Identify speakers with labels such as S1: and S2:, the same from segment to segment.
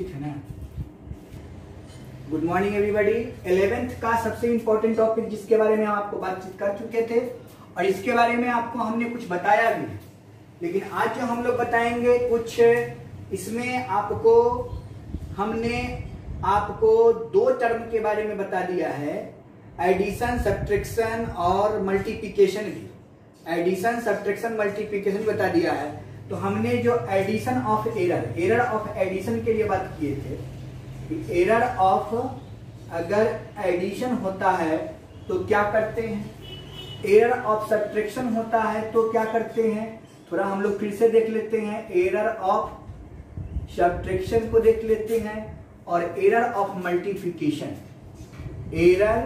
S1: ठीक है ना। Good morning everybody. 11th का सबसे इंपॉर्टेंट टॉपिक जिसके बारे में हम आपको बातचीत कर चुके थे और इसके बारे में आपको हमने कुछ बताया भी है, लेकिन आज जो हम लोग बताएंगे कुछ इसमें हमने आपको दो टर्म के बारे में बता दिया है, एडिशन, सब्ट्रैक्शन और मल्टीप्लिकेशन भी। एडिशन, सब्ट्रैक्शन, मल्टीप्लिकेशन बता दिया है। तो हमने जो addition of error of addition के लिए बात किए थे कि एरर ऑफ, अगर एडिशन होता है तो क्या करते हैं, एरर ऑफ सब्ट्रैक्शन होता है तो क्या करते हैं। थोड़ा हम लोग फिर से देख लेते हैं, एरर ऑफ सब्ट्रैक्शन को देख लेते हैं और error of multiplication, error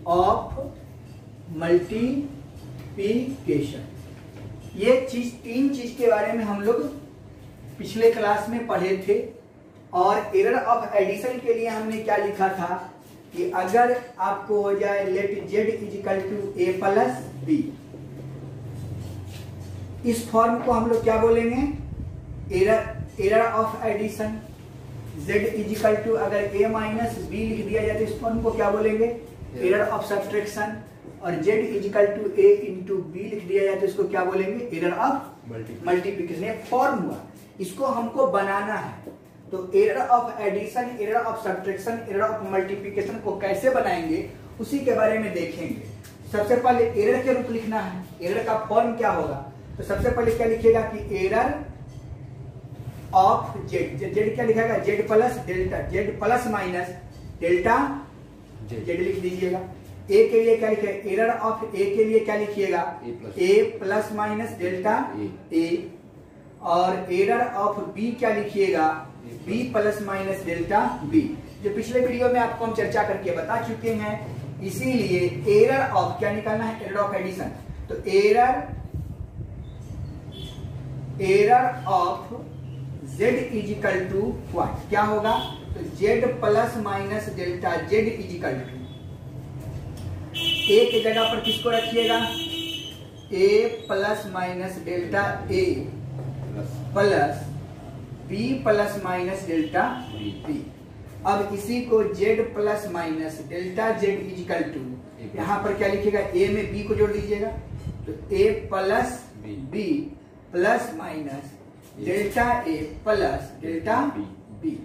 S1: of multiplication, ये तीन चीज के बारे में हम लोग पिछले क्लास में पढ़े थे। और एरर ऑफ एडिशन के लिए हमने क्या लिखा था कि अगर आपको हो जाए let z equal to a plus b, इस फॉर्म को हम लोग क्या बोलेंगे, error of addition. z equal to अगर a माइनस b लिख दिया जाए तो इस फॉर्म को क्या बोलेंगे, एरर ऑफ सब्ट्रैक्शन। और z equal to a into b लिख दिया जाए तो इसको क्या बोलेंगे, एरर ऑफ मल्टीप्लिकेशन। ये फॉर्म हुआ, इसको हमको बनाना है। तो error of addition, error of subtraction, error of multiplication को कैसे बनाएंगे उसी के बारे में देखेंगे। सबसे पहले एरर के रूप लिखना है, एरर का फॉर्म क्या होगा। तो सबसे पहले क्या लिखिएगा कि एरर ऑफ जेड क्या लिखेगा, Z plus delta, Z plus minus delta Z लिख दीजिएगा। ए के लिए क्या लिखेगा, एरर ऑफ ए के लिए क्या लिखिएगा, A plus minus delta A. और एरर ऑफ बी क्या लिखिएगा, B plus minus delta B, जो पिछले वीडियो में आपको हम चर्चा करके बता चुके हैं। इसीलिए एरर ऑफ क्या निकालना है, एरर ऑफ एडिशन। तो error of z equal to what, क्या होगा, तो z plus minus delta z equal to, A की जगह पर किसको रखिएगा, a plus minus delta a plus b plus minus delta b। अब इसी को z plus minus delta z equal to, यहाँ पर क्या लिखिएगा, a में b को जोड़ दीजिएगा तो a plus b plus minus delta a plus delta b।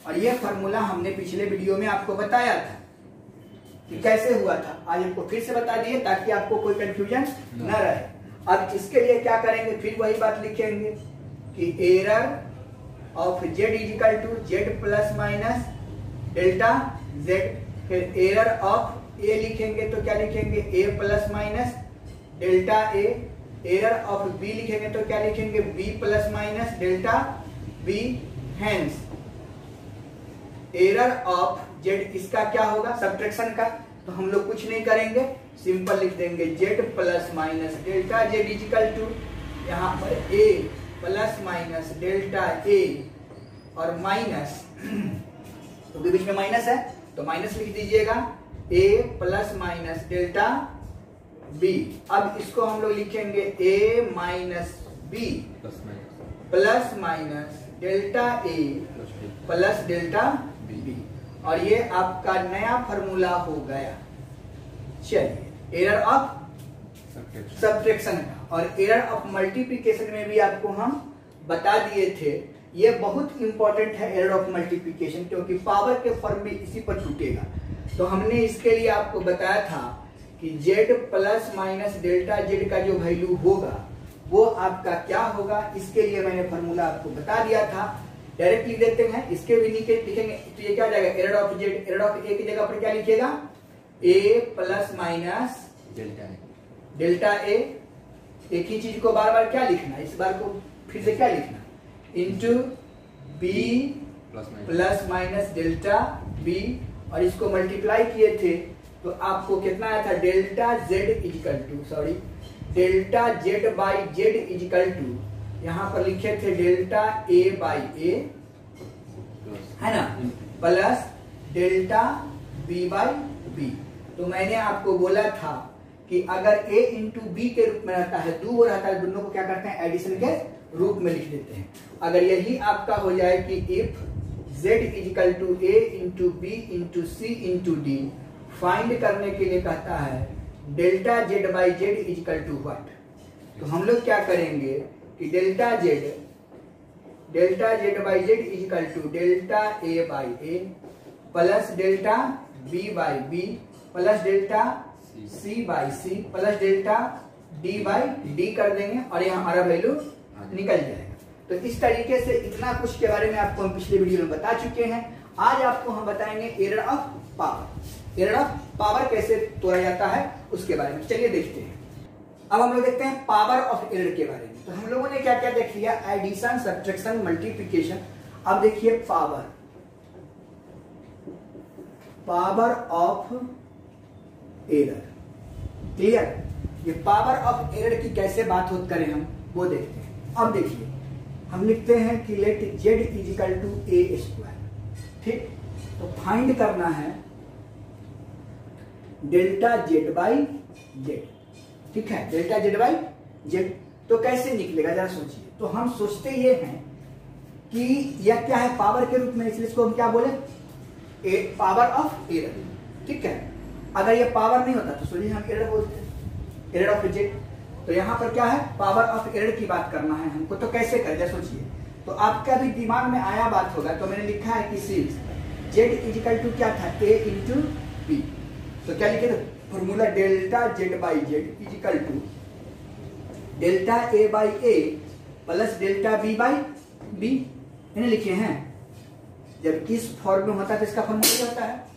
S1: और ये फॉर्मूला हमने पिछले वीडियो में आपको बताया था कि कैसे हुआ था। आज आपको फिर से बता दिए ताकि आपको कोई कंफ्यूजन न रहे। अब इसके लिए क्या करेंगे, फिर वही बात लिखेंगे कि error of z equal to z plus minus delta z। फिर एरर ऑफ a लिखेंगे तो क्या लिखेंगे, a plus minus delta a। Error of b लिखेंगे तो क्या लिखेंगे, b plus minus delta b। Hence error of z, इसका क्या होगा, सब्ट्रैक्शन का। तो हम लोग कुछ नहीं करेंगे, सिंपल लिख देंगे z plus minus delta z equal to, यहाँ पर a plus minus delta a और माइनस, तो बीच में माइनस है तो माइनस लिख दीजिएगा, a plus minus delta b। अब इसको हम लोग लिखेंगे a minus b plus minus delta a plus delta b। और ये आपका नया फॉर्मूला हो गया। चलिए, एरर ऑफ सब्ट्रैक्शन का और एरर ऑफ मल्टीप्लिकेशन में भी आपको हम बता दिए थे। ये बहुत इंपॉर्टेंट है एरर ऑफ मल्टीप्लिकेशन, क्योंकि पावर के फॉर्म भी इसी पर टूटेगा। तो हमने इसके लिए आपको बताया था कि z plus minus delta z का जो वैल्यू होगा वो आपका क्या होगा, इसके लिए मैंने फॉर्मूला आपको बता दिया था। डायरेक्ट लिख देते हैं, इसके भी नीचे लिखेंगे तो ये क्या हो जाएगा, error of z, error of a की जगह पर क्या लिखिएगा, a plus minus delta a। एक ही चीज को बार बार क्या लिखना, इस बार को फिर से क्या लिखना, into b plus minus delta b। और इसको मल्टीप्लाई किए थे तो आपको कितना आया था, delta z equal to, sorry delta z by z equal to, यहाँ पर लिखे थे डेल्टा a बाई a, है ना, plus delta b by b। तो मैंने आपको बोला था कि अगर a इंटू बी के रूप में रहता है, दो रहता है, दोनों को क्या करते हैं, एडिशन के रूप में लिख देते हैं। अगर यही आपका हो जाए कि if z equal to a into B into C into D find करने के लिए कहता है delta Z by Z equal to what. तो हम लोग क्या करेंगे कि delta Z by Z equal to delta A by A plus delta B by B plus delta C by C plus delta D by D कर देंगे और यहाँ हमारा वैल्यू निकल जाएगा। तो इस तरीके से इतना कुछ के बारे में आपको हम पिछले वीडियो में बता चुके हैं। आज आपको हम बताएंगे error of power. Error of power कैसे तोड़ा जाता है उसके बारे में चलिए देखते हैं। अब हम लोग देखते हैं पावर ऑफ एरर के बारे में। तो हम लोगों ने क्या क्या देख लिया, एडिशन, सब्ट्रैक्शन, मल्टीप्लिकेशन। अब देखिए पावर ऑफ एरर। क्लियर? ये पावर ऑफ एरर की कैसे बात होती करें हम वो देखते हैं। अब देखिए हम लिखते हैं कि let Z equal to A square. ठीक, तो फाइंड करना है डेल्टा जेड बाई जेड। ठीक है, डेल्टा जेड बाई जेड। तो कैसे निकलेगा जरा सोचिए। तो हम सोचते ये हैं कि यह क्या है, पावर के रूप में, इसलिए इसको हम क्या बोले, पावर ऑफ एरर। ठीक है, अगर ये पावर नहीं होता तो सोचिए हम एरर बोलते हैं, एरर ऑफ जेड। तो यहाँ पर क्या है, पावर ऑफ एरर की बात करना है हमको। तो कैसे करें सोचिए। तो आपका भी दिमाग में आया बात होगा। तो मैंने लिखा है कि सिंस जेड इजिकल टू क्या था, ए इंटू बी। तो क्या लिखे थे formula, delta Z by Z equal to delta A by A plus delta B by B. इन्हें लिखे हैं। जब इस फॉर्म में होता है तो इसका फॉर्मूला होता है।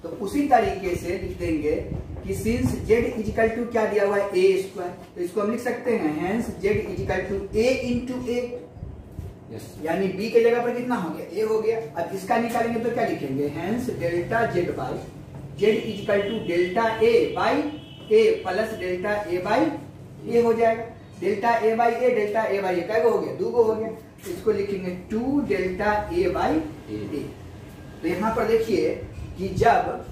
S1: तो उसी तरीके से लिख देंगे कि सिंस जेड इजिकल टू क्या दिया हुआ है, ए स्क्वायर। तो इसको हम लिख सकते हैं hence Z equal to A into A, यानी बी के जगह पर कितना हो गया, ए हो गया। अब इसका निकालेंगे तो क्या लिखेंगे, hence delta Z by Z equal to delta A by A plus delta A by A हो जाएगा। Delta A by A, delta A by A क्या हो गया, 2 हो गया। इसको लिखेंगे 2 डेल्टा ए बाई ए। तो यहाँ पर देखिए कि जब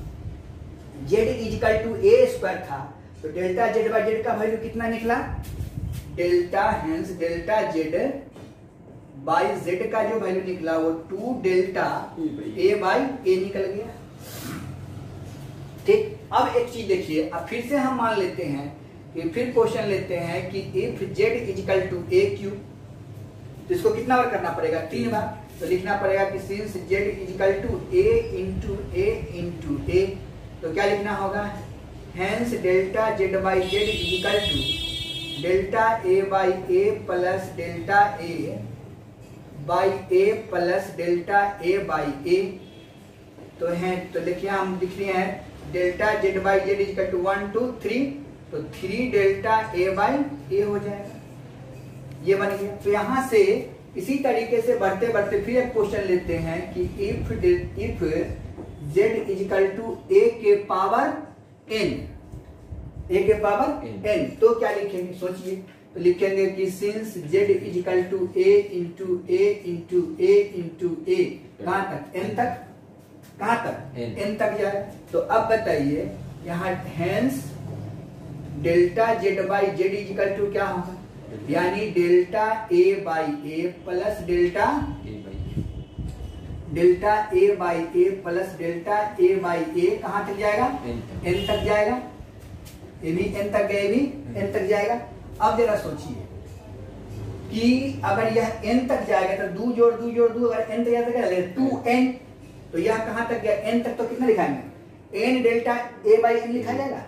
S1: Z equal to A square था तो डेल्टा जेड बाई जेड का वैल्यू कितना निकला, delta, hence delta Z by Z का जो वैल्यू निकला वो 2 डेल्टा ए बाई ए निकल गया। ठीक, अब एक चीज देखिए, अब फिर से हम मान लेते हैं कि फिर क्वेश्चन लेते हैं कि if z equal to a cube, तो इसको कितना बार करना पड़ेगा, 3 बार। तो लिखना पड़ेगा कि since Z equal to A into A into A. तो क्या लिखना होगा, hence delta Z by Z equal to delta A by A plus delta A by A plus delta A by A. तो है, तो देखिए हम लिख रहे हैं delta Z by Z equal to 1 2 3, तो 3 डेल्टा ए बाई ए हो जाएगा। ये बन गया। तो यहां से इसी तरीके से बढ़ते बढ़ते फिर एक क्वेश्चन लेते हैं कि इफ जेड इजिकल टू ए के पावर एन, ए के पावर एन, तो क्या लिखेंगे सोचिए। तो लिखेंगे कि since Z equal to A into A into A into A, कहां तक, एन तक, कहां तक, एन तक जाए। तो अब बताइए यहाँ hence delta Z by Z equal to क्या होगा, यानी delta A by A plus delta A by A plus delta A by A कहां तक जाएगा, एन तक जाएगा। ये भी एन तक गया, ये भी एन तक जाएगा। अब जरा सोचिए कि अगर यह एन तक जाएगा तो 2 जोड़ 2 जोड़ 2, अगर एन तक जाएगा 2n। तो यह कहां तक गया, एन तक। तो कितना लिखाएंगे, N delta A by N लिखा जाएगा।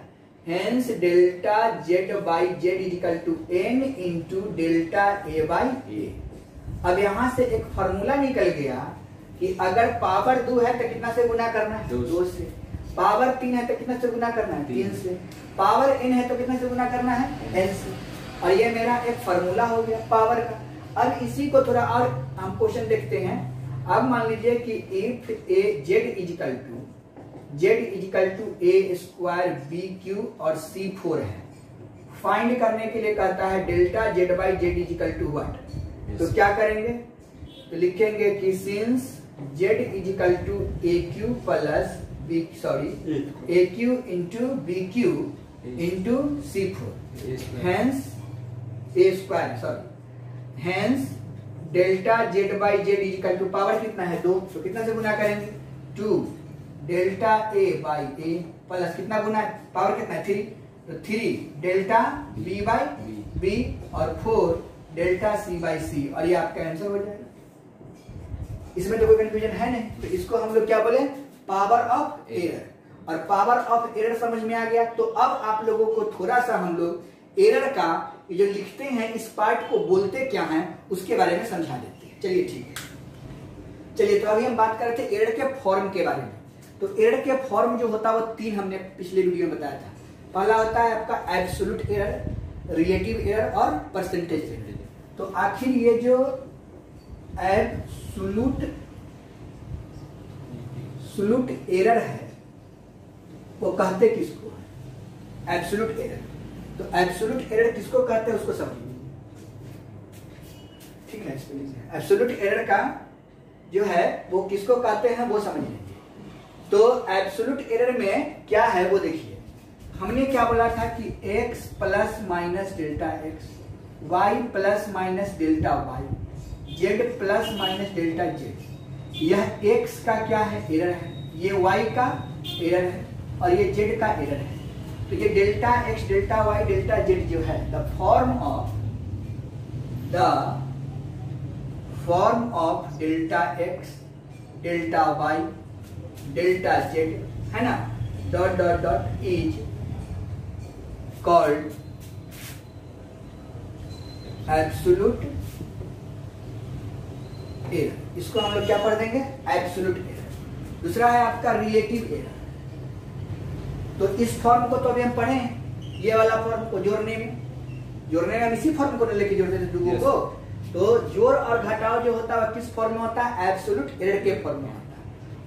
S1: Hence delta Z by Z equal to N into delta A by A. अब यहां से एक फॉर्मूला निकल गया कि अगर पावर 2 है तो कितना से गुना करना है, 2 से। पावर 3 है तो कितना से गुना करना है, 3 से। पावर n है तो कितना से गुना करना है, n से। और ये मेरा एक फॉर्मूला हो गया पावर का। अब इसी को थोड़ा और हम क्वेश्चन देखते हैं। अब मान लीजिए कि if a z equal to A square b q और सी 4 है, फाइंड करने के लिए कहता है delta Z by Z equal to what. तो क्या करेंगे, तो लिखेंगे कि since Z equal to a q plus b, sorry a q into b q into c 4, hence a square, sorry hence delta Z by z equal to power कितना है 2, तो कितना से गुना करेंगे 2 delta A by A plus कितना गुना है पावर कितना है 3, तो 3 डेल्टा बी बाई बी और 4 डेल्टा सी बाई सी, और ये आपका आंसर हो जाएगा। इसमें तो कोई कंफ्यूजन है नहीं, तो इसको हम लोग क्या बोले पावर ऑफ एरर, और पावर ऑफ एरर समझ में आ गया। तो अब आप लोगों को थोड़ा सा हम लोग एरर का जो लिखते हैं इस पार्ट को बोलते क्या हैं उसके बारे में समझा देते हैं। चलिए ठीक है, चलिए तो अभी हम बात कर रहे थे एरर के फॉर्म के बारे में। तो एरर के फॉर्म जो होता है वो 3 हमने पिछले वीडियो में बताया था। पहला होता है आपका एब्सोल्यूट एरर, रिलेटिव एरर और परसेंटेज एरर। तो आखिर ये जो एब्सोल्यूट एरर है वो कहते किसको है एब्सोल्यूट एरर। तो एब्सोल्यूट एरर किसको कहते हैं उसको समझिए, ठीक है। एब्सोल्यूट एरर का जो है वो किसको कहते हैं वो समझ लीजिए। तो एब्सोल्यूट एरर में क्या है वो देखिए, हमने क्या बोला था कि x plus minus delta x, y plus minus delta y, z plus minus delta z। यह x का क्या है एरर है, ये y का एरर है और ये z का एरर है। तो ये delta x delta y delta z जो है the form of delta x delta y delta z है ना dot dot dot is called absolute error. इसको हम लोग क्या पढ़ देंगे एब्सोल्यूट एरर। दूसरा है आपका रिलेटिव एरर। तो इस फॉर्म को तो अभी हम पढ़े, ये वाला फॉर्म को जोड़ने में हम इसी फॉर्म को लेके जोड़ते थे दुगो को। तो जोड़ और घटाव जो होता है किस फॉर्म में होता है एब्सोल्यूट एरर के फॉर्म में होता है।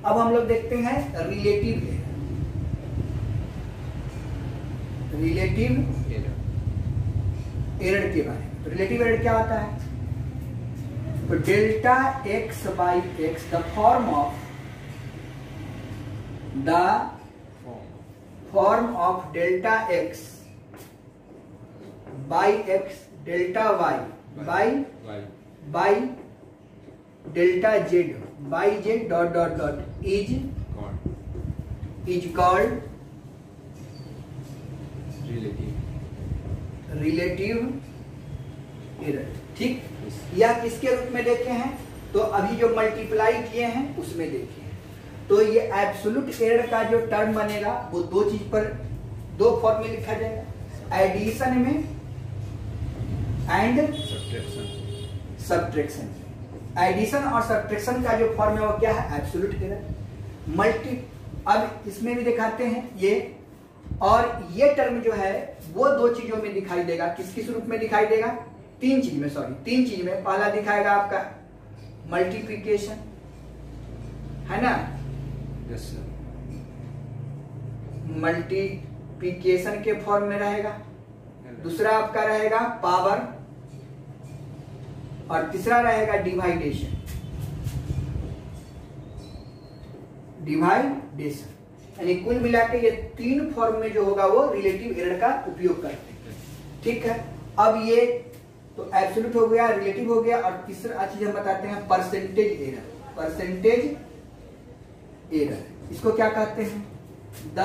S1: अब हम लोग देखते हैं रिलेटिव एरर। रिलेटिव एरर के बारे में। तो रिलेटिव एरर क्या होता है, तो delta x by x the form of delta x by x delta y by delta Z by z dot dot dot is called relative error. ठीक, या किसके रूप में देखे हैं, तो अभी जो मल्टीप्लाई किए हैं उसमें देखे हैं। तो ये एब्सोल्यूट एरर का जो टर्म बनेगा वो दो चीज पर दो फॉर्म में लिखा जाएगा, एडिशन में एंड सब्ट्रैक्शन। एडिशन और सब्ट्रैक्शन का जो फॉर्म है वो क्या है एब्सोल्यूट एरर। अब इसमें भी दिखाते हैं ये, और ये टर्म जो है वो दो चीजों में दिखाई देगा। किस किस रूप में दिखाई देगा, तीन चीज में। पहला दिखाएगा आपका मल्टीप्लिकेशन, है ना,
S2: यस सर,
S1: मल्टीप्लिकेशन के फॉर्म में रहेगा। दूसरा आपका रहेगा पावर, और तीसरा रहेगा डिवाइडेशन। यानी कुल मिला के ये 3 फॉर्म में जो होगा वो रिलेटिव एरर का उपयोग करते हैं। ठीक है, अब ये तो एब्सोल्यूट हो गया, रिलेटिव हो गया, और तीसरा चीज हम बताते हैं परसेंटेज एरर। इसको क्या कहते हैं, the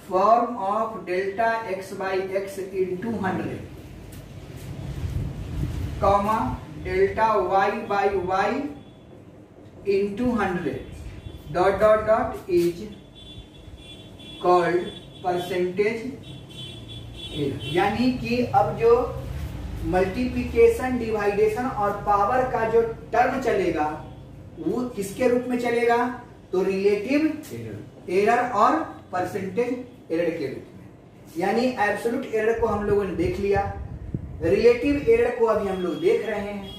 S1: form of delta x by x into 100 comma delta y by y into 100 dot dot dot is called percentage error. यानी कि अब जो मल्टीप्लिकेशन, डिवाइडेशन और पावर का जो टर्म चलेगा वो किसके रूप में चलेगा, तो रिलेटिव एरर और परसेंटेज एरर के रूप में। यानी एब्सोल्यूट एरर को हम लोगों ने देख लिया, रिलेटिव एरर को अभी हम लोग देख रहे हैं,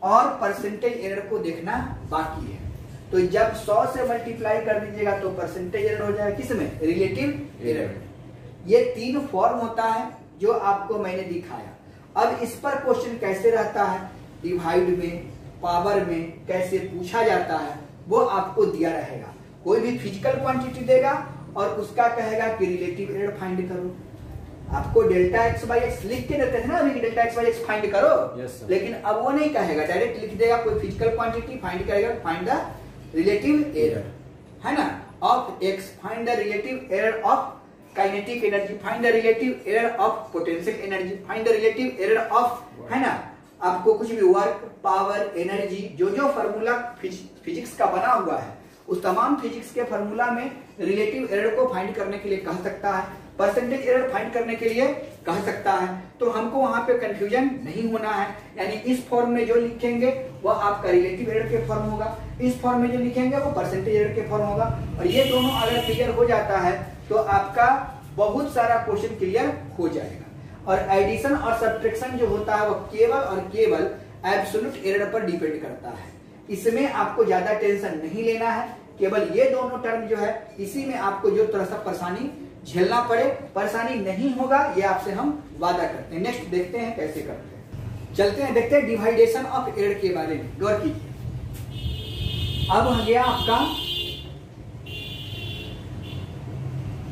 S1: और परसेंटेज एरर को देखना बाकी है। तो जब 100 से मल्टीप्लाई कर दीजिएगा तो परसेंटेज एरर हो जाएगा, किसमें, रिलेटिव एरर। ये 3 फॉर्म होता है जो आपको मैंने दिखाया। अब इस पर क्वेश्चन कैसे रहता है, डिवाइड में, पावर में कैसे पूछा जाता है वो आपको दिया रहेगा। कोई भी फिजिकल क्वांटिटी देगा और उसका कहेगा कि रिलेटिव एरर फाइंड करो, आपको डेल्टा एक्स बाई एक्स लिख के देते थे ना अभी, delta x by x find करो।
S2: yes,
S1: लेकिन अब वो नहीं कहेगा, डायरेक्ट लिख देगा कोई फिजिकल क्वांटिटी फाइंड करेगा, फाइंड द रिलेटिव एरर, है ना, of x, find the relative error of kinetic energy, find the relative error of potential energy, find the relative error of, है ना, आपको कुछ भी वर्क, पावर, एनर्जी, जो जो फार्मूला फिजिक्स का बना हुआ है उस तमाम फिजिक्स के फार्मूला में रिलेटिव एरर को फाइंड करने के लिए कह सकता है, परसेंटेज एरर फाइंड करने के लिए कह सकता है। तो हमको वहां पे कंफ्यूजन नहीं होना है, यानी इस फॉर्म में जो लिखेंगे वो आपका रिलेटिव एरर के फॉर्म होगा, इस फॉर्म में जो लिखेंगे वो परसेंटेज एरर के फॉर्म होगा। और ये दोनों अगर क्लियर हो जाता है तो आपका बहुत सारा क्वेश्चन क्लियर हो जाएगा। और एडिशन और सब्ट्रैक्शन जो होता है वो केवल और केवल एब्सोल्यूट एरर पर डिपेंड करता है, इसमें आपको ज्यादा टेंशन नहीं लेना है। केवल ये दोनों टर्म जो है इसी में आपको जो थोड़ा सा परेशानी झेलना पड़े, परेशानी नहीं होगा ये आपसे हम वादा करते हैं। नेक्स्ट देखते हैं कैसे करते हैं, चलते हैं देखते हैं डिवाइडेशन ऑफ एरर के बारे में। गौर कीजिए, अब हो गया आपका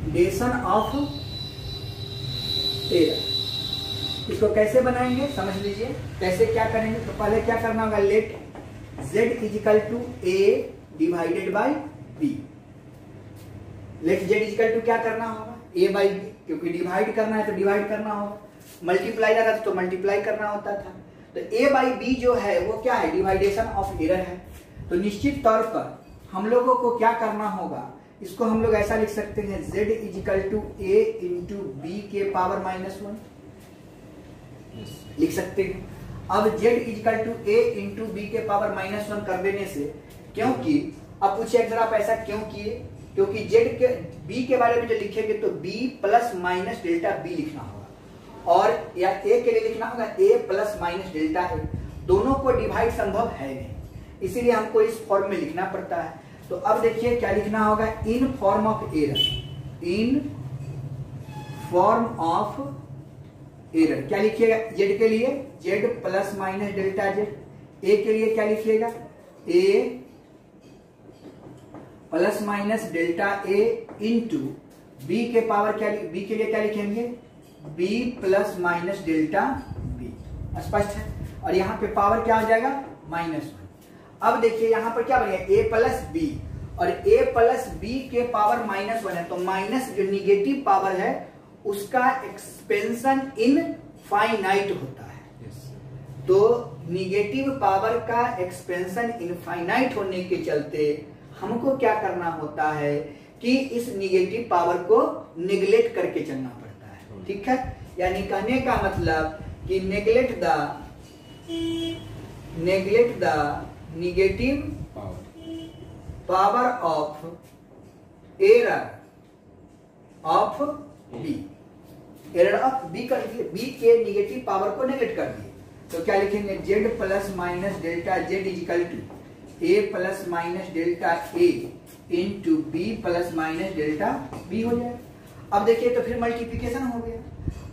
S1: डिवाइडेशन ऑफ एरर, इसको कैसे बनाएंगे समझ लीजिए। कैसे क्या करेंगे, तो पहले क्या करना होगा, let z equal to a divided by b। Let z equal to क्या करना होगा, a बाई b, क्योंकि डिवाइड करना है तो डिवाइड करना होगा, मल्टीप्लाई करना था तो मल्टीप्लाई करना होता था। तो a बाई b जो है वो क्या है, डिवाइडेशन ऑफ एरर है। तो निश्चित तौर पर हम लोगों को क्या करना होगा, इसको हम लोग ऐसा लिख सकते हैं, z equal to a into b के पावर -1 लिख सकते हैं। अब z equal to a into b के पावर -1 कर देने से, क्योंकि अब पूछिए अगर आप ऐसा क्यों किए, क्योंकि z के b के बारे में जो लिखेंगे तो b plus minus delta b लिखना होगा, और या a के लिए लिखना होगा a plus minus delta a। दोनों को डिवाइड संभव है नहीं, इसीलिए हमको इस फॉर्म में लिखना पड़ता है। तो अब देखिए क्या लिखना होगा, in form of error, in form of error क्या लिखिएगा, z के लिए z plus minus delta z, a के लिए क्या लिखिएगा, a plus minus delta a into b के पावर क्या, b के लिए क्या लिखेंगे, b plus minus delta b। स्पष्ट है। और यहाँ पे पावर क्या हो जाएगा, -1। अब देखिए यहाँ पर क्या बनेगा, a प्लस b, और a प्लस b के पावर -1 है, तो माइनस जो निगेटिव पावर है उसका एक्सपेंशन इनफाइनाइट होता है। तो निगेटिव पावर का एक्सपेंशन इनफाइनाइट होने के चलते हमको क्या करना होता है कि इस निगेटिव पावर को नेग्लेक्ट करके चलना पड़ता है। ठीक है, यानी कहने का मतलब कि neglect the negative power of error of b, error of b कर दिए, बी के निगेटिव पावर को नेगलेक्ट कर दिए। तो क्या लिखेंगे, z plus minus delta z equal to a plus minus delta a into b plus minus delta b हो जाए। अब देखिए तो फिर मल्टीप्लिकेशन हो गया,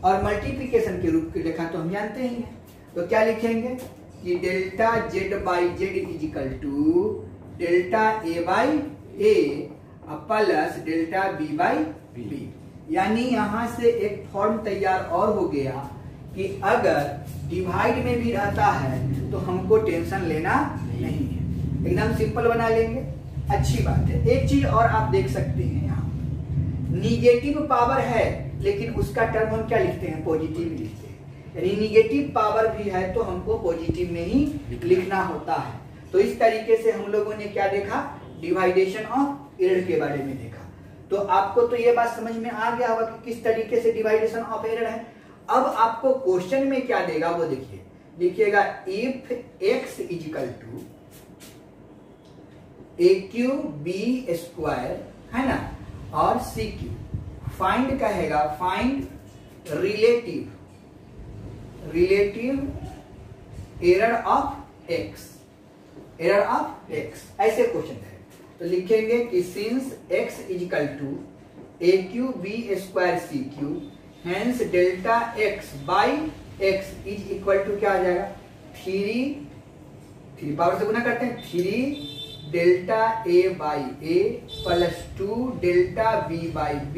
S1: और मल्टीप्लिकेशन के रूप की रेखा तो हम जानते ही हैं। तो क्या लिखेंगे कि delta z by Z equal to delta a by a plus delta b by b। यानी यहां से एक फॉर्म तैयार और हो गया कि अगर डिवाइड में भी रहता है तो हमको टेंशन लेना नहीं है, एकदम सिंपल बना लेंगे। अच्छी बात है। एक चीज और आप देख सकते हैं, यहाँ निगेटिव पावर है लेकिन उसका टर्म हम क्या लिखते हैं, पॉजिटिव लिखते हैं। यानी निगेटिव पावर भी है तो हमको पॉजिटिव में ही लिखना होता है। तो इस तरीके से हम लोगों ने क्या देखा, डिवाइडेशन ऑफ एरर के बारे में देखा। तो आपको तो ये बात समझ में आ गया होगा कि किस तरीके से डिवाइडेशन ऑफ एरर है। अब आपको क्वेश्चन में क्या देगा वो देखिए, लिखिएगा if x equal to AQB square, है ना, और CQ, फाइंड कहेगा, find relative error of x, error of x, ऐसे क्वेश्चन है। तो लिखेंगे कि since x equal to AQB square CQ, hence delta x by x is equal to क्या आ जाएगा, 3 पावर से गुना करते हैं, 3 delta a by a plus 2 delta b by b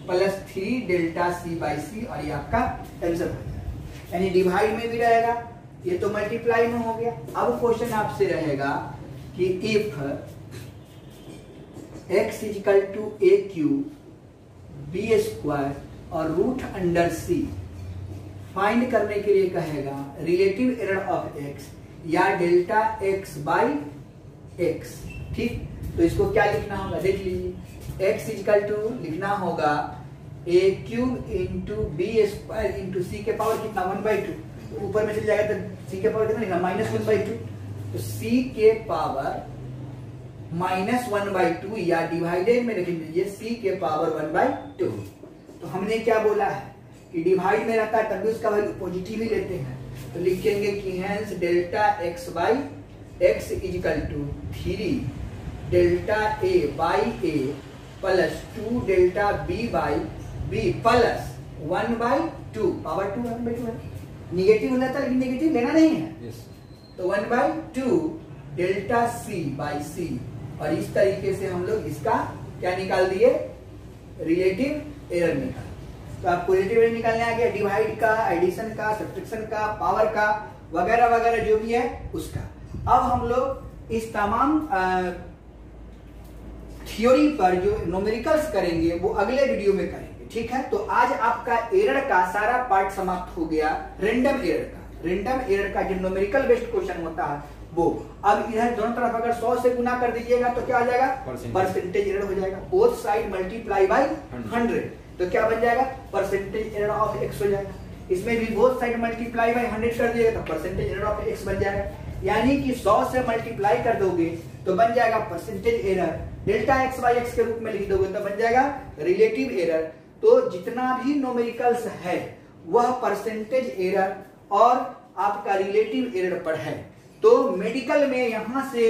S1: plus 3 delta C by C, और ये आपका आंसर हो जाएगा। यानी डिवाइड में भी रहेगा, ये तो मल्टीप्लाई में हो गया। अब क्वेश्चन आपसे रहेगा कि if x equal to a cube b square और रूट अंडर सी, फाइंड करने के लिए कहेगा रिलेटिव एरर ऑफ x या डेल्टा x बाई x। ठीक, तो इसको क्या लिखना होगा देख लीजिए, x इजिकल टू लिखना होगा A cube into B square into C के पावर कितना 1/2, ऊपर में चल जाएगा तो सी के पावर कितना लिखना -1/2, तो सी के पावर -1/2 या डिवाइडेड में लिख लीजिए सी के पावर 1/2। तो हमने क्या बोला है कि डिवाइड में रहता है तब भी उसका वैल्यू पॉजिटिव ही लेते हैं, तो लिखेंगे कि hence delta x by x equal to 3 delta a by a plus 2 delta b by b plus 1/2, power 2 1/2 है, निगेटिव हो जाता है लेकिन निगेटिव लेना नहीं है, तो 1/2 डेल्टा c बाई c, और इस तरीके से हम लोग इसका क्या निकाल दिए, रिलेटिव एरर निकाल। तो आपको रिलेटिव एरर निकालने आ गया, डिवाइड का, एडिशन का, सब्ट्रैक्शन का, पावर का, वगैरह वगैरह जो भी है उसका। अब हम लोग इस तमाम थ्योरी पर जो न्यूमेरिकल्स करेंगे वो अगले वीडियो में करेंगे, ठीक है। तो आज आपका एरर का सारा पार्ट समाप्त हो गया, रेंडम एरर का जो न्यूमेरिकल बेस्ड क्वेश्चन होता है वो। अब इधर दोनों तरफ अगर 100 से गुना कर दीजिएगा तो क्या आ जाएगा, परसेंटेज एरर हो जाएगा, बोथ साइड मल्टीप्लाई बाय 100, तो क्या बन जाएगा, परसेंटेज एरर ऑफ x हो जाएगा। इसमें भी बोथ साइड मल्टीप्लाई बाय 100 कर दिएगा तो परसेंटेज एरर ऑफ x बन जाएगा, यानी कि 100 से मल्टीप्लाई कर दोगे तो बन जाएगा percentage error, delta x by x के रूप में लिख दोगे तो बन जाएगा रिलेटिव एरर। तो जितना भी न्यूमेरिकल्स है वह परसेंटेज एरर और आपका रिलेटिव एरर पर है। तो मेडिकल में यहां से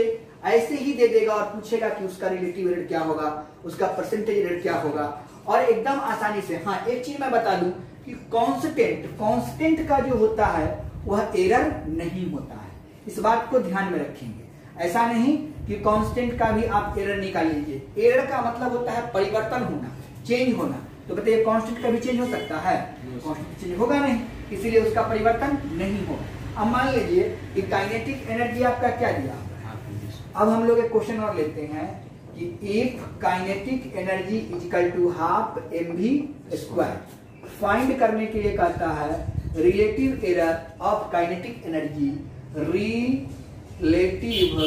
S1: ऐसे ही दे देगा और पूछेगा कि उसका रिलेटिव एरर क्या होगा, उसका परसेंटेज एरर क्या होगा, और एकदम आसानी से। हाँ, एक चीज मैं बता दूं कि कांस्टेंट का जो होता है वह एरर नहीं होता है, इस बात को ध्यान में रखेंगे। ऐसा नहीं कि कांस्टेंट का भी आप एरर निकाल लीजिए, एरर का मतलब होता है परिवर्तन होना, चेंज होना। तो बताइए कांस्टेंट का भी चेंज हो सकता है, कांस्टेंट चेंज होगा नहीं, इसीलिए उसका परिवर्तन नहीं होगा। अब मान लीजिए कि काइनेटिक एनर्जी आपका क्या दिया। अब हम लोग एक क्वेश्चन और लेते हैं कि if kinetic energy equal to half mv², find करने के लिए कहता है relative error of kinetic energy, relative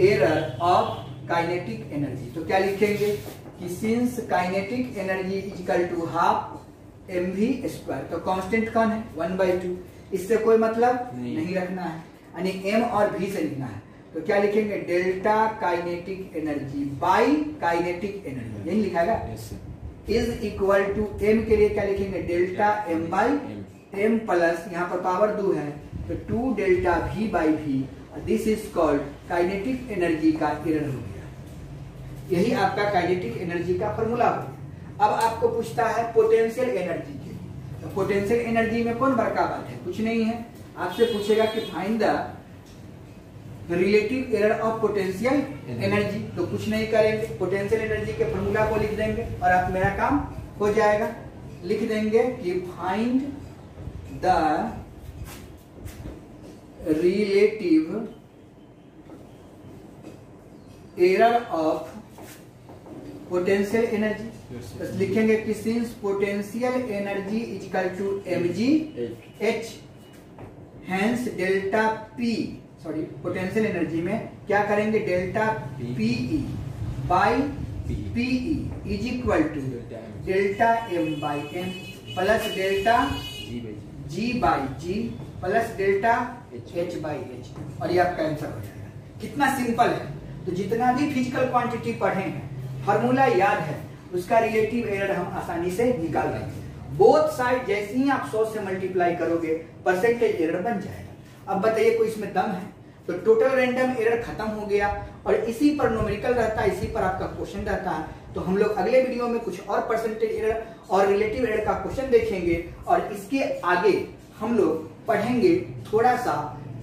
S1: error of kinetic energy. तो क्या लिखेंगे कि since kinetic energy equal to half mv², तो कांस्टेंट कौन है 1/2, इससे कोई मतलब नहीं रखना है, यानी m और v से लिखना है। तो क्या लिखेंगे, delta kinetic energy by kinetic energy, यही लिखाएगा, इज इक्वल टू m के लिए क्या लिखेंगे, delta m by m plus यहाँ पर पावर 2 है तो 2 delta v by v, this is called kinetic energy का एरर हो गया। यही आपका काइनेटिक एनर्जी का फॉर्मूला हो गया। अब आपको पूछता है पोटेंशियल एनर्जी के लिए, तो पोटेंशियल एनर्जी में कौन बड़का बात है, कुछ नहीं है। आपसे पूछेगा कि find the relative error of potential energy, तो कुछ नहीं करेंगे, पोटेंशियल एनर्जी के फॉर्मूला को लिख देंगे और आप मेरा काम हो जाएगा। लिख देंगे कि find the relative error of potential energy. तो लिखेंगे कि since potential energy equal to mgh, hence delta p, sorry potential energy में क्या करेंगे, delta pe by pe is equal to delta m by m plus delta g by g plus delta h by h, और ये आपका answer हो जाएगा। कितना simple है। तो जितना भी फिजिकल क्वांटिटी पढ़े हैं, फार्मूला याद है, उसका रिलेटिव एरर हम आसानी से निकाल लेंगे। बोथ साइड जैसे ही आप 100 से मल्टीप्लाई करोगे परसेंटेज एरर बन जाएगा। अब बताइए कोई इसमें दम है, तो टोटल रैंडम एरर खत्म हो गया और इसी पर न्यूमेरिकल रहता है, इसी पर आपका क्वेश्चन रहता है। तो हम लोग अगले वीडियो में कुछ और परसेंटेज एरर और रिलेटिव एरर का क्वेश्चन देखेंगे और इसके आगे हम लोग पढ़ेंगे थोड़ा सा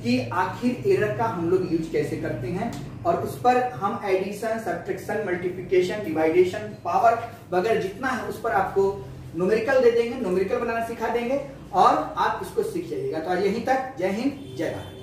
S1: कि आखिर एरर का हम लोग यूज कैसे करते हैं, और उस पर हम एडिशन, सब्ट्रैक्शन, मल्टीप्लिकेशन, डिवाइडेशन, पावर वगैरह जितना है उस पर आपको न्यूमेरिकल दे देंगे, न्यूमेरिकल बनाना सिखा देंगे और आप इसको सीख जाइएगा। तो आज यहीं तक। जय हिंद, जय भारत।